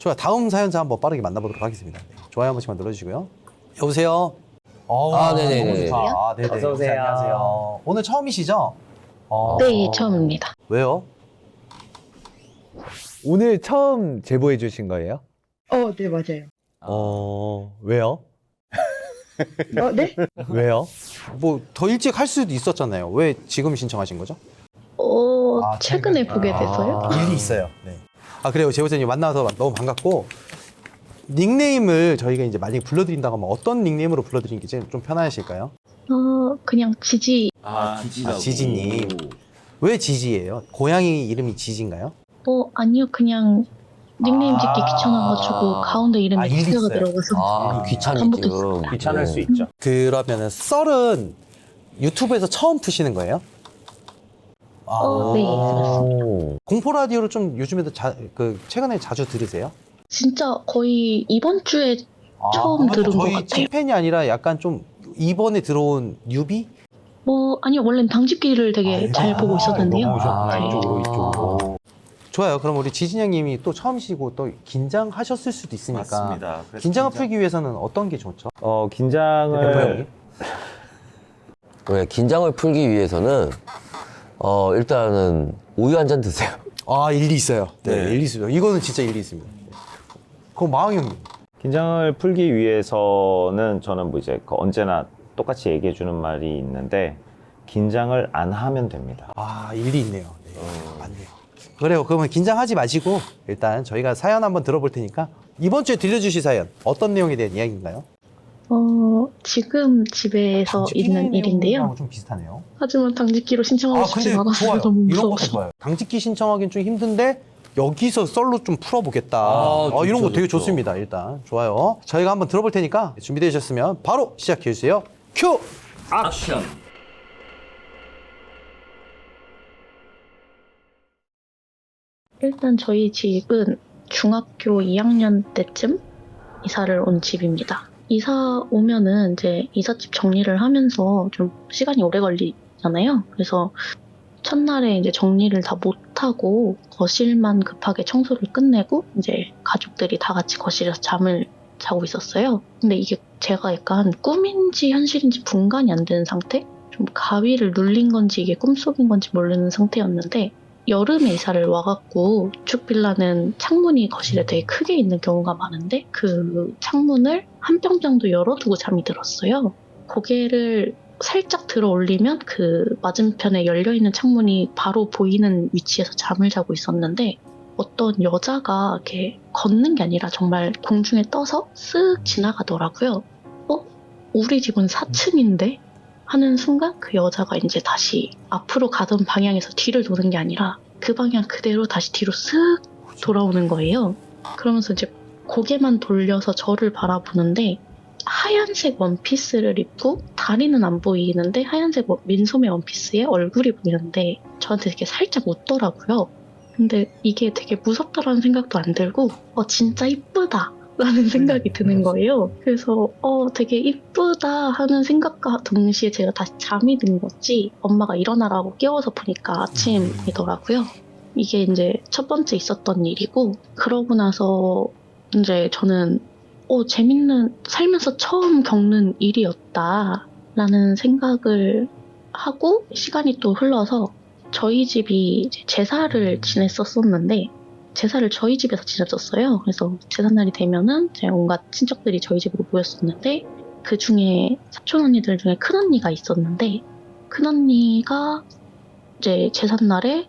좋아요. 다음 사연자 한번 빠르게 만나보도록 하겠습니다. 네, 좋아요 한 번씩만 눌러주시고요. 여보세요? 네네네. 너무 좋다. 네네. 어서 오세요. 안녕하세요. 오늘 처음이시죠? 네, 처음입니다. 왜요? 오늘 처음 제보해 주신 거예요? 네, 맞아요. 왜요? 네? 왜요? 뭐 더 일찍 할 수도 있었잖아요. 왜 지금 신청하신 거죠? 최근에 보게 돼서요. 일이 있어요. 네. 그래요. 제보자님 만나서 너무 반갑고, 닉네임을 저희가 이제 만약에 불러드린다고 하면 어떤 닉네임으로 불러드리는 게 좀 편하실까요? 그냥 지지. 지지님. 왜 지지예요? 고양이 이름이 지지인가요? 아니요, 그냥 닉네임 짓기 귀찮아가지고 가운데 이름이 일이 지지가 있어요. 들어가서. 귀찮이증. 귀찮을 수 있죠. 그러면은 썰은 유튜브에서 처음 푸시는 거예요? 네, 그렇습니다. 공포 라디오를 좀 요즘에도 최근에 자주 들으세요? 진짜 거의 이번 주에 처음 들은 것 저희 같아요. 찐팬이 아니라 약간 좀 이번에 들어온 뉴비? 아니요, 원래는 당직기를 되게 잘 보고 있었는데요. 이쪽으로. 좋아요. 그럼 우리 지진영님이 또 처음이시고 또 긴장하셨을 수도 있으니까. 맞습니다. 그래서 긴장을 풀기 위해서는 어떤 게 좋죠? 네, 긴장을 긴장을 풀기 위해서는 일단은 우유 한 잔 드세요. 일리 있어요. 네, 네. 일리 있어요. 이거는 진짜 일리 있습니다. 그럼 마왕 형님. 긴장을 풀기 위해서는 저는 뭐 이제 언제나 똑같이 얘기해 주는 말이 있는데 긴장을 안 하면 됩니다. 일리 있네요. 네, 맞네요. 그래요. 그러면 긴장하지 마시고 일단 저희가 사연 한번 들어볼 테니까 이번 주에 들려주실 사연 어떤 내용에 대한 이야기인가요? 지금 집에서 있는 일인데요. 내용하고 좀 비슷하네요. 하지만 당직기로 신청하고 싶진 않아서 너무 이런 것도 무서워서. 좋아요. 당직기 신청하기는 좀 힘든데 여기서 썰로 좀 풀어보겠다. 좋죠, 이런 거 되게 좋죠. 좋습니다. 일단 좋아요. 저희가 한번 들어볼 테니까 준비되셨으면 바로 시작해 주세요. 큐! 액션. 일단 저희 집은 중학교 2학년 때쯤 이사를 온 집입니다. 이사 오면은 이제 이삿집 정리를 하면서 좀 시간이 오래 걸리잖아요. 그래서 첫날에 이제 정리를 다 못하고 거실만 급하게 청소를 끝내고 이제 가족들이 다 같이 거실에서 잠을 자고 있었어요. 근데 이게 제가 약간 꿈인지 현실인지 분간이 안 되는 상태? 좀 가위를 눌린 건지 이게 꿈속인 건지 모르는 상태였는데 여름에 이사를 와갖고 주축빌라는 창문이 거실에 되게 크게 있는 경우가 많은데 그 창문을 한 뼘 정도 열어두고 잠이 들었어요. 고개를 살짝 들어 올리면 그 맞은편에 열려있는 창문이 바로 보이는 위치에서 잠을 자고 있었는데 어떤 여자가 이렇게 걷는 게 아니라 정말 공중에 떠서 쓱 지나가더라고요. 우리 집은 4층인데? 하는 순간 그 여자가 이제 다시 앞으로 가던 방향에서 뒤를 도는 게 아니라 그 방향 그대로 다시 뒤로 쓱 돌아오는 거예요. 그러면서 이제 고개만 돌려서 저를 바라보는데 하얀색 원피스를 입고 다리는 안 보이는데 하얀색 민소매 원피스에 얼굴이 보이는데 저한테 이렇게 살짝 웃더라고요. 근데 이게 되게 무섭다라는 생각도 안 들고 진짜 이쁘다 라는 생각이 드는 거예요. 그래서 되게 이쁘다 하는 생각과 동시에 제가 다시 잠이 든 거지 엄마가 일어나라고 깨워서 보니까 아침이더라고요. 이게 이제 첫 번째 있었던 일이고 그러고 나서 이제 저는 재밌는 살면서 처음 겪는 일이었다 라는 생각을 하고 시간이 또 흘러서 저희 집이 이제 제사를 지냈었는데 제사를 저희 집에서 지냈었어요. 그래서 제삿날이 되면은 제 온갖 친척들이 저희 집으로 모였었는데 그 중에 사촌 언니들 중에 큰 언니가 있었는데 큰 언니가 이제 제삿날에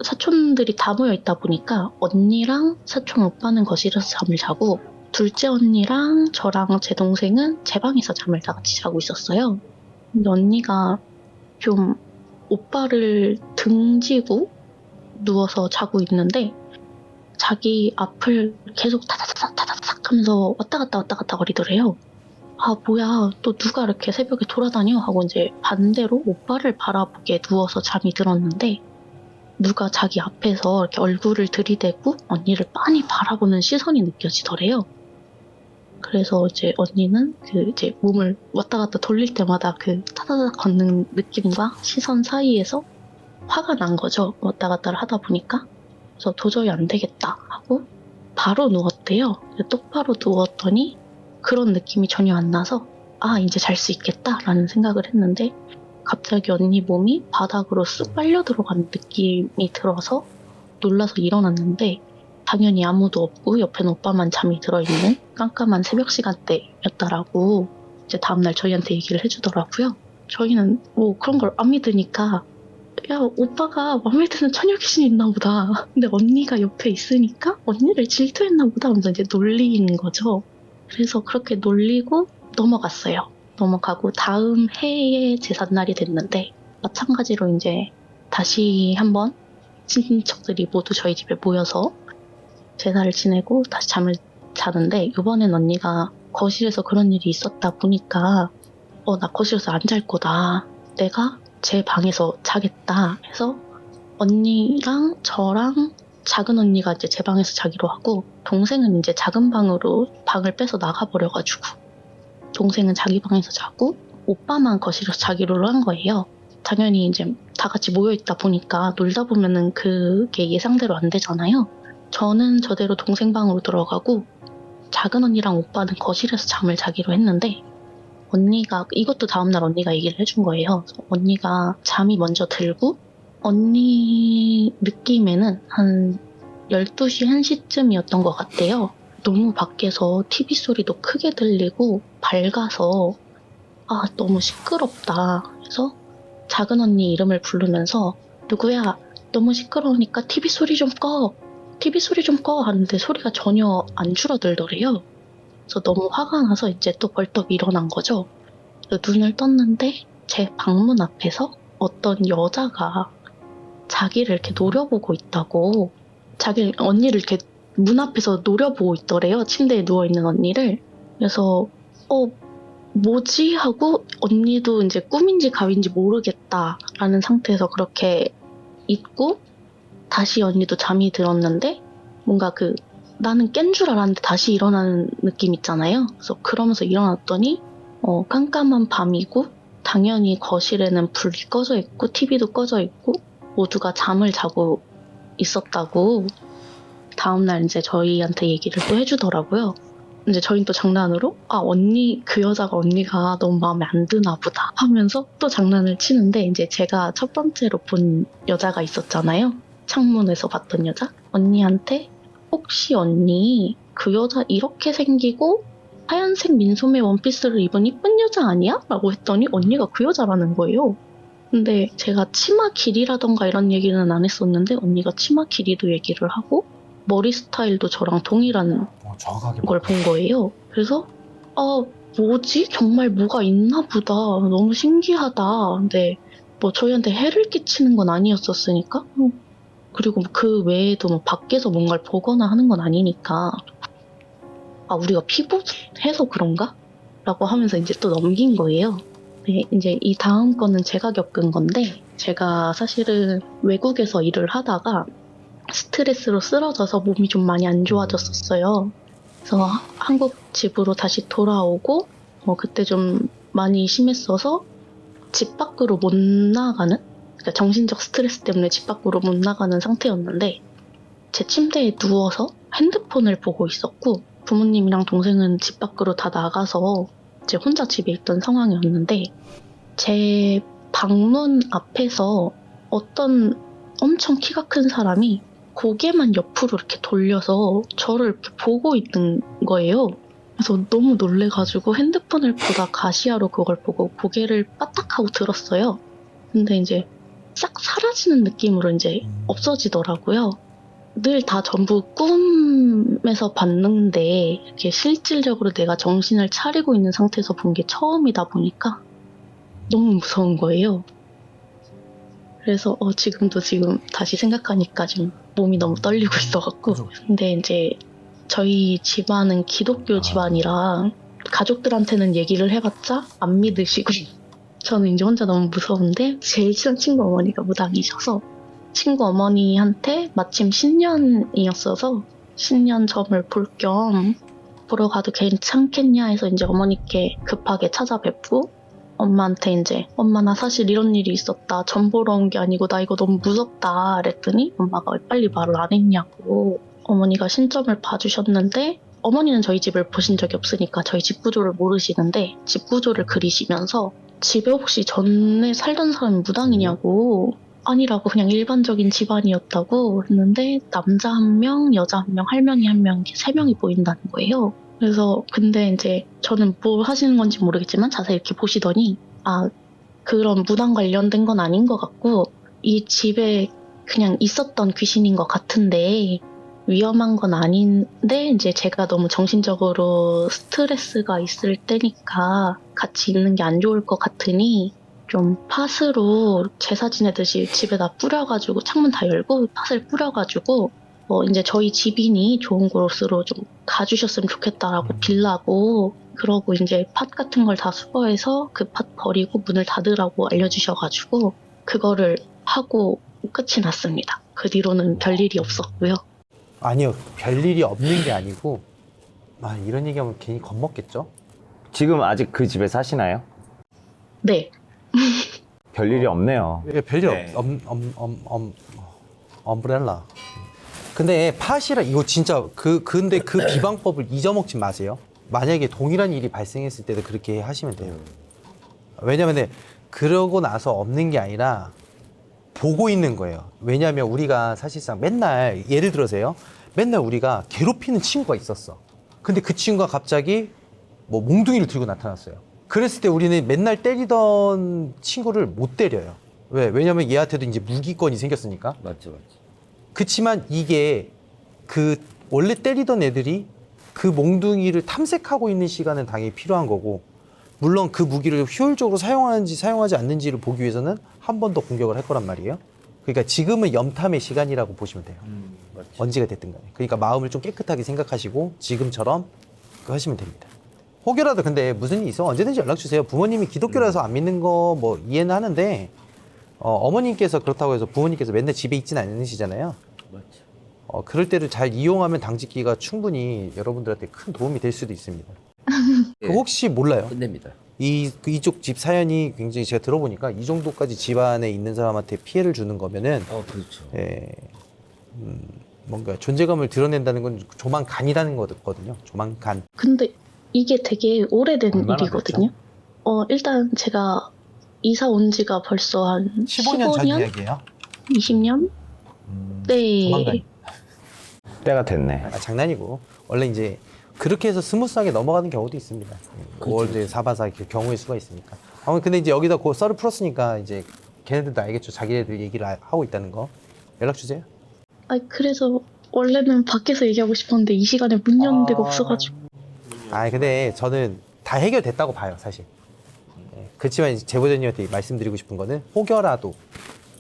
사촌들이 다 모여 있다 보니까 언니랑 사촌 오빠는 거실에서 잠을 자고 둘째 언니랑 저랑 제 동생은 제 방에서 잠을 다 같이 자고 있었어요. 근데 언니가 좀 오빠를 등지고 누워서 자고 있는데 자기 앞을 계속 타다닥 하면서 왔다 갔다 거리더래요. 뭐야 또 누가 이렇게 새벽에 돌아다녀 하고 이제 반대로 오빠를 바라보게 누워서 잠이 들었는데 누가 자기 앞에서 이렇게 얼굴을 들이대고 언니를 빤히 바라보는 시선이 느껴지더래요. 그래서 이제 언니는 그 이제 몸을 왔다 갔다 돌릴 때마다 그 타다닥 걷는 느낌과 시선 사이에서 화가 난 거죠. 왔다 갔다를 하다 보니까. 그래서 도저히 안 되겠다 하고 바로 누웠대요. 똑바로 누웠더니 그런 느낌이 전혀 안 나서 아 이제 잘 수 있겠다라는 생각을 했는데 갑자기 언니 몸이 바닥으로 쑥 빨려 들어가는 느낌이 들어서 놀라서 일어났는데 당연히 아무도 없고 옆에는 오빠만 잠이 들어있는 깜깜한 새벽 시간대였다라고 이제 다음날 저희한테 얘기를 해주더라고요. 저희는 뭐 그런 걸 안 믿으니까 야 오빠가 마음에 드는 처녀 귀신이 있나 보다. 근데 언니가 옆에 있으니까 언니를 질투했나 보다 하면서 이제 놀리는 거죠. 그래서 그렇게 놀리고 넘어갔어요. 넘어가고 다음 해에 제삿날이 됐는데 마찬가지로 이제 다시 한번 친척들이 모두 저희 집에 모여서 제사를 지내고 다시 잠을 자는데 이번엔 언니가 거실에서 그런 일이 있었다 보니까 나 거실에서 안 잘 거다. 내가 제 방에서 자겠다 해서 언니랑 저랑 작은 언니가 이제 제 방에서 자기로 하고 동생은 이제 작은 방으로 방을 빼서 나가버려가지고 동생은 자기 방에서 자고 오빠만 거실에서 자기로 한 거예요. 당연히 이제 다 같이 모여있다 보니까 놀다 보면은 그게 예상대로 안 되잖아요. 저는 저대로 동생 방으로 들어가고 작은 언니랑 오빠는 거실에서 잠을 자기로 했는데 언니가 이것도 다음날 언니가 얘기를 해준 거예요. 언니가 잠이 먼저 들고 언니 느낌에는 한 12시, 1시쯤이었던 것 같대요. 너무 밖에서 TV 소리도 크게 들리고 밝아서 너무 시끄럽다. 그래서 작은 언니 이름을 부르면서 누구야 너무 시끄러우니까 TV 소리 좀 꺼. TV 소리 좀 꺼 하는데 소리가 전혀 안 줄어들더래요. 그래서 너무 화가 나서 이제 또 벌떡 일어난 거죠. 눈을 떴는데 제 방문 앞에서 어떤 여자가 자기를 이렇게 노려보고 있다고 언니를 이렇게 문 앞에서 노려보고 있더래요. 침대에 누워있는 언니를. 그래서 뭐지? 하고 언니도 이제 꿈인지 가위인지 모르겠다라는 상태에서 그렇게 있고 다시 언니도 잠이 들었는데 뭔가 나는 깬 줄 알았는데 다시 일어나는 느낌 있잖아요. 그래서 그러면서 일어났더니 깜깜한 밤이고 당연히 거실에는 불이 꺼져 있고 TV도 꺼져 있고 모두가 잠을 자고 있었다고 다음날 이제 저희한테 얘기를 또 해주더라고요. 이제 저희는 또 장난으로 그 여자가 언니가 너무 마음에 안 드나 보다 하면서 또 장난을 치는데 이제 제가 첫 번째로 본 여자가 있었잖아요. 창문에서 봤던 여자. 언니한테 혹시 언니 그 여자 이렇게 생기고 하얀색 민소매 원피스를 입은 이쁜 여자 아니야? 라고 했더니 언니가 그 여자라는 거예요. 근데 제가 치마 길이라던가 이런 얘기는 안 했었는데 언니가 치마 길이도 얘기를 하고 머리 스타일도 저랑 동일한 정확하게 걸 본 거예요. 그래서 뭐지? 정말 뭐가 있나 보다. 너무 신기하다. 근데 뭐 저희한테 해를 끼치는 건 아니었었으니까 그리고 그 외에도 뭐 밖에서 뭔가를 보거나 하는 건 아니니까 우리가 피부해서 그런가? 라고 하면서 이제 또 넘긴 거예요. 네, 이제 이 다음 거는 제가 겪은 건데 제가 사실은 외국에서 일을 하다가 스트레스로 쓰러져서 몸이 좀 많이 안 좋아졌었어요. 그래서 한국 집으로 다시 돌아오고 그때 좀 많이 심했어서 집 밖으로 못 나가는 그러니까 정신적 스트레스 때문에 집 밖으로 못 나가는 상태였는데 제 침대에 누워서 핸드폰을 보고 있었고 부모님이랑 동생은 집 밖으로 다 나가서 이제 혼자 집에 있던 상황이었는데 제 방문 앞에서 어떤 엄청 키가 큰 사람이 고개만 옆으로 이렇게 돌려서 저를 이렇게 보고 있는 거예요. 그래서 너무 놀래가지고 핸드폰을 보다 가시화로 그걸 보고 고개를 빠딱하고 들었어요. 근데 이제 싹 사라지는 느낌으로 이제 없어지더라고요. 늘 다 전부 꿈에서 봤는데 이렇게 실질적으로 내가 정신을 차리고 있는 상태에서 본 게 처음이다 보니까 너무 무서운 거예요. 그래서 지금도 다시 생각하니까 지금 몸이 너무 떨리고 있어갖고. 근데 이제 저희 집안은 기독교 집안이라 가족들한테는 얘기를 해봤자 안 믿으시고 저는 이제 혼자 너무 무서운데 제일 친한 친구 어머니가 무당이셔서 친구 어머니한테 마침 신년이었어서 신년 점을 볼 겸 보러 가도 괜찮겠냐 해서 이제 어머니께 급하게 찾아뵙고 엄마한테 이제 엄마 나 사실 이런 일이 있었다. 점 보러 온 게 아니고 나 이거 너무 무섭다. 그랬더니 엄마가 왜 빨리 말을 안 했냐고 어머니가 신점을 봐주셨는데 어머니는 저희 집을 보신 적이 없으니까 저희 집 구조를 모르시는데 집 구조를 그리시면서 집에 혹시 전에 살던 사람이 무당이냐고 아니라고 그냥 일반적인 집안이었다고 했는데 남자 1명, 여자 1명, 할머니 1명 이렇게 3명이 보인다는 거예요. 그래서 근데 이제 저는 뭘 하시는 건지 모르겠지만 자세히 이렇게 보시더니 아 그런 무당 관련된 건 아닌 것 같고 이 집에 그냥 있었던 귀신인 것 같은데 위험한 건 아닌데 이제 제가 너무 정신적으로 스트레스가 있을 때니까 같이 있는 게 안 좋을 것 같으니 좀 팥으로 제사 지내듯이 집에다 뿌려가지고 창문 다 열고 팥을 뿌려가지고 이제 저희 집인이 좋은 곳으로 좀 가주셨으면 좋겠다라고 빌라고 그러고 이제 팥 같은 걸 다 수거해서 그 팥 버리고 문을 닫으라고 알려주셔가지고 그거를 하고 끝이 났습니다. 그 뒤로는 별일이 없었고요. 아니요, 별일이 없는 게 아니고 이런 얘기하면 괜히 겁먹겠죠? 지금 아직 그 집에 사시나요? 네. 별일이 없네요. 예, 별일 네. 엄브렐라. 근데 팥이라 이거 진짜 근데 그 비방법을 잊어먹지 마세요. 만약에 동일한 일이 발생했을 때도 그렇게 하시면 돼요. 왜냐면 그러고 나서 없는 게 아니라 보고 있는 거예요. 왜냐하면 우리가 사실상 맨날 예를 들어서요. 맨날 우리가 괴롭히는 친구가 있었어. 근데 그 친구가 갑자기 뭐 몽둥이를 들고 나타났어요. 그랬을 때 우리는 맨날 때리던 친구를 못 때려요. 왜냐면 얘한테도 이제 무기권이 생겼으니까. 맞죠. 그치만 이게 원래 때리던 애들이 그 몽둥이를 탐색하고 있는 시간은 당연히 필요한 거고, 물론 그 무기를 효율적으로 사용하는지 사용하지 않는지를 보기 위해서는 한 번 더 공격을 할 거란 말이에요. 그러니까 지금은 염탐의 시간이라고 보시면 돼요. 언제가 됐든 간에. 그러니까 마음을 좀 깨끗하게 생각하시고 지금처럼 하시면 됩니다. 혹여라도 근데 무슨 일이 있어 언제든지 연락 주세요. 부모님이 기독교라서 안 믿는 거 뭐 이해는 하는데 어머님께서 그렇다고 해서 부모님께서 맨날 집에 있진 않으시잖아요. 맞죠. 그럴 때를 잘 이용하면 당직기가 충분히 여러분들한테 큰 도움이 될 수도 있습니다. 예. 혹시 몰라요. 끝냅니다. 이쪽 집 사연이 굉장히 제가 들어보니까 이 정도까지 집안에 있는 사람한테 피해를 주는 거면은 그렇죠. 뭔가 존재감을 드러낸다는 건 조만간이라는 거거든요. 조만간. 근데 이게 되게 오래된 얼마나 일이거든요. 일단 제가 이사 온 지가 벌써 한 15년 전 이야기예요. 20년? 네. 조만간. 때가 됐네. 장난이고 원래 이제 그렇게 해서 스무스하게 넘어가는 경우도 있습니다. 5월에 사바사 경우일 수가 있으니까. 근데 이제 여기다 썰을 풀었으니까 이제 걔네들도 알겠죠. 자기네들 얘기를 하고 있다는 거. 연락 주세요. 그래서 원래는 밖에서 얘기하고 싶었는데 이 시간에 문 여는 데가 없어가지고. 근데 저는 다 해결됐다고 봐요, 사실. 그렇지만 제보자님한테 말씀드리고 싶은 거는 혹여라도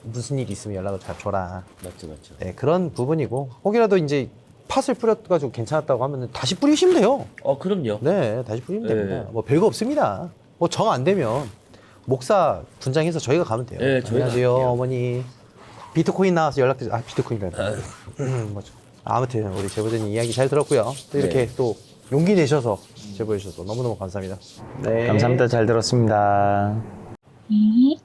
무슨 일이 있으면 연락을 잘 줘라. 맞죠. 네, 그런 부분이고 혹여라도 이제 팥을 뿌려가지고 괜찮았다고 하면 다시 뿌리시면 돼요. 그럼요. 네, 다시 뿌리면 네. 됩니다. 뭐 별거 없습니다. 뭐 정 안 되면 목사 분장해서 저희가 가면 돼요. 네, 저희가 안녕하세요, 갈게요. 어머니. 비트코인 나와서 연락 주세요. 비트코인이다. 뭐죠. 아무튼 우리 제보자님 이야기 잘 들었고요. 또 이렇게 또 용기 내셔서 제보해 주셔서 너무너무 감사합니다. 네. 감사합니다. 잘 들었습니다. 네.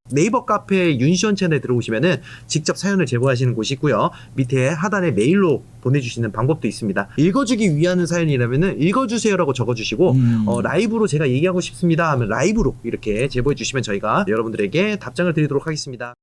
네이버 카페 윤시원 채널에 들어오시면은 직접 사연을 제보하시는 곳이 있고요. 밑에 하단에 메일로 보내주시는 방법도 있습니다. 읽어주기 위한 사연이라면은 읽어주세요라고 적어주시고 라이브로 제가 얘기하고 싶습니다 하면 라이브로 이렇게 제보해 주시면 저희가 여러분들에게 답장을 드리도록 하겠습니다.